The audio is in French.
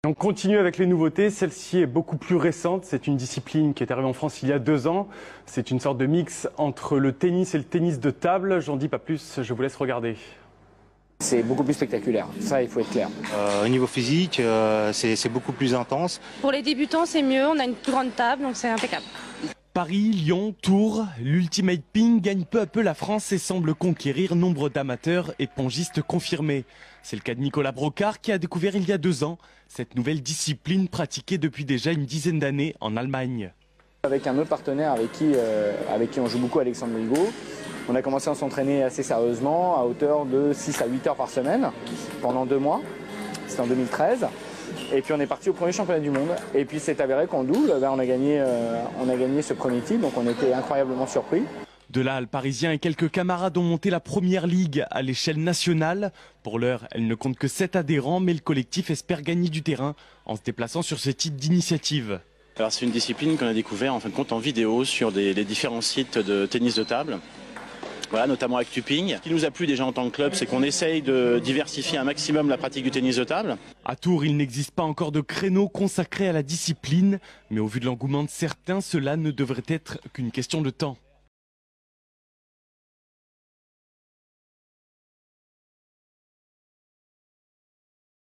On continue avec les nouveautés. Celle-ci est beaucoup plus récente. C'est une discipline qui est arrivée en France il y a 2 ans. C'est une sorte de mix entre le tennis et le tennis de table. J'en dis pas plus, je vous laisse regarder. C'est beaucoup plus spectaculaire, ça il faut être clair. Au niveau physique, c'est beaucoup plus intense. Pour les débutants, c'est mieux, on a une plus grande table, donc c'est impeccable. Paris, Lyon, Tours, l'Ultimate Ping gagne peu à peu la France et semble conquérir nombre d'amateurs et pongistes confirmés. C'est le cas de Nicolas Brocard qui a découvert il y a 2 ans cette nouvelle discipline pratiquée depuis déjà une dizaine d'années en Allemagne. Avec un autre partenaire avec qui on joue beaucoup, Alexandre Rigaud, on a commencé à s'entraîner assez sérieusement à hauteur de 6 à 8 heures par semaine pendant 2 mois. C'était en 2013. Et puis on est parti au premier championnat du monde. Et puis c'est avéré qu'en double, on a gagné ce premier titre, donc on était incroyablement surpris. De là, le Parisien et quelques camarades ont monté la première ligue à l'échelle nationale. Pour l'heure, elle ne compte que 7 adhérents, mais le collectif espère gagner du terrain en se déplaçant sur ce type d'initiative. Alors c'est une discipline qu'on a découvert en fin de compte en vidéo sur les différents sites de tennis de table. Voilà, notamment avec Tuping. Ce qui nous a plu déjà en tant que club, c'est qu'on essaye de diversifier un maximum la pratique du tennis de table. À Tours, il n'existe pas encore de créneau consacré à la discipline, mais au vu de l'engouement de certains, cela ne devrait être qu'une question de temps.